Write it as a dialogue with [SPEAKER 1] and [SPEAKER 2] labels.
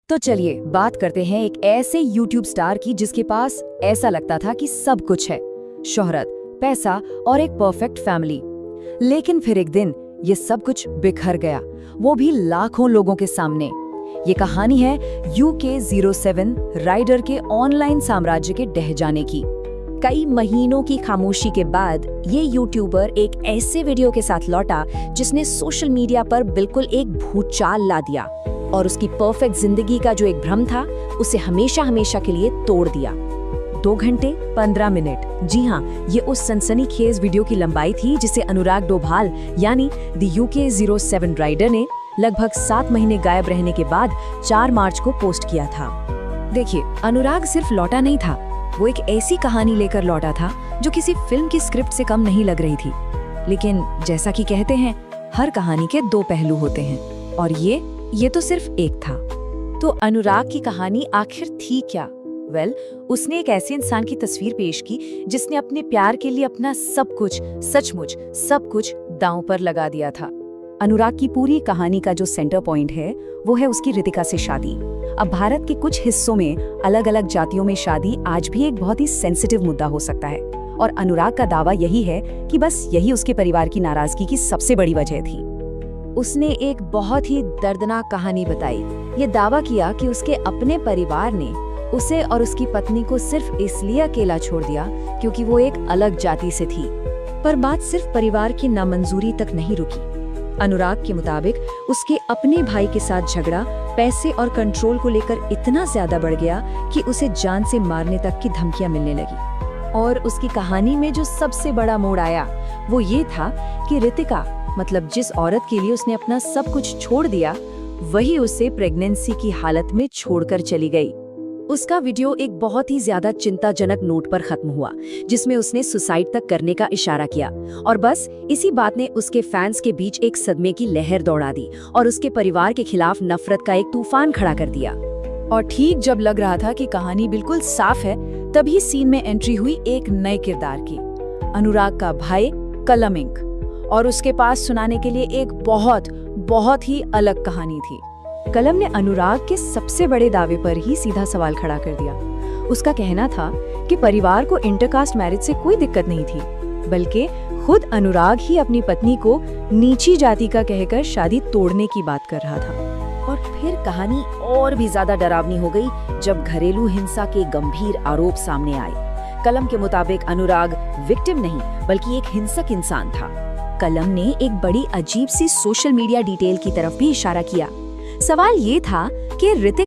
[SPEAKER 1] तो चलिए बात करते हैं एक ऐसे YouTube स्टार की जिसके पास ऐसा लगता था कि सब कुछ है, शोहरत, पैसा और एक परफेक्ट फैमिली। लेकिन फिर एक दिन ये सब कुछ बिखर गया, वो भी लाखों लोगों के सामने। ये कहानी है UK07 राइडर के ऑनलाइन साम्राज्य के ढह जाने की।
[SPEAKER 2] कई महीनों की खामोशी के बाद ये यूट्यूबर एक ऐसे वीडियो के साथ लौटा जिसने सोशल मीडिया पर बिल्कुल एक भूचाल ला दिया और उसकी परफेक्ट जिंदगी का जो एक भ्रम था उसे हमेशा हमेशा के लिए तोड़ दिया। 2 घंटे 15 मिनट, जी हाँ, ये उस सनसनीखेज वीडियो की लंबाई थी जिसे अनुराग डोभाल यानी द UK07 राइडर ने लगभग 7 महीने गायब रहने के बाद 4 मार्च को पोस्ट किया था।
[SPEAKER 1] देखिए, अनुराग सिर्फ लौटा नहीं था, वो एक ऐसी कहानी लेकर लौटा था जो किसी फिल्म की स्क्रिप्ट से कम नहीं लग रही थी। लेकिन जैसा कि कहते हैं, हर कहानी के 2 पहलू होते हैं और ये तो सिर्फ एक था। तो अनुराग की कहानी आखिर थी क्या? उसने एक ऐसे इंसान की तस्वीर पेश की जिसने अपने प्यार के लिए अपना सब कुछ, सचमुच सब कुछ दांव पर लगा दिया था। अनुराग की पूरी कहानी का जो सेंटर पॉइंट है वो है उसकी रितिका से शादी। अब भारत के कुछ हिस्सों में अलग अलग जातियों में शादी आज भी एक बहुत ही सेंसिटिव मुद्दा हो सकता है और अनुराग का दावा यही है कि बस यही उसके परिवार की नाराजगी की सबसे बड़ी वजह थी। उसने एक बहुत ही दर्दनाक कहानी बताई। ये दावा किया कि उसके अपने परिवार ने उसे और उसकी पत्नी को सिर्फ इसलिए अकेला छोड़ दिया क्योंकि वो एक अलग जाति से थी। पर बात सिर्फ परिवार की नामंजूरी तक नहीं रुकी। अनुराग के मुताबिक उसके अपने भाई के साथ झगड़ा पैसे और कंट्रोल को लेकर इतना ज्यादा बढ़ गया कि उसे जान से मारने तक की धमकियां मिलने लगी। और उसकी कहानी में जो सबसे बड़ा मोड़ आया वो ये था कि रितिका, मतलब जिस औरत के लिए उसने अपना सब कुछ छोड़ दिया, वही उसे प्रेगनेंसी की हालत में छोड़कर चली गई। उसका वीडियो एक बहुत ही ज्यादा चिंताजनक नोट पर खत्म हुआ जिसमें उसने सुसाइड तक करने का इशारा किया और बस इसी बात ने उसके फैंस के बीच एक सदमे की लहर दौड़ा दी और उसके परिवार के खिलाफ नफरत का एक तूफान खड़ा कर दिया। और ठीक जब लग रहा था कि कहानी बिल्कुल साफ है, तभी सीन में एंट्री हुई एक नए किरदार की, अनुराग का भाई कलम इंक। और उसके पास सुनाने के लिए एक बहुत ही अलग कहानी थी। कलम ने अनुराग के सबसे बड़े दावे पर ही सीधा सवाल खड़ा कर दिया। उसका कहना था कि परिवार को इंटरकास्ट मैरिज से कोई दिक्कत नहीं थी, बल्कि खुद अनुराग ही अपनी पत्नी को नीची जाति का कहकर शादी तोड़ने की बात कर रहा था। और फिर कहानी और भी ज्यादा डरावनी हो गई जब घरेलू हिंसा के गंभीर आरोप सामने आए। कलम के मुताबिक अनुराग विक्टिम नहीं बल्कि एक हिंसक इंसान था। कलम ने एक बड़ी अजीब सी सोशल मीडिया डिटेल की तरफ भी इशारा किया। सवाल ये था कि ऋतिक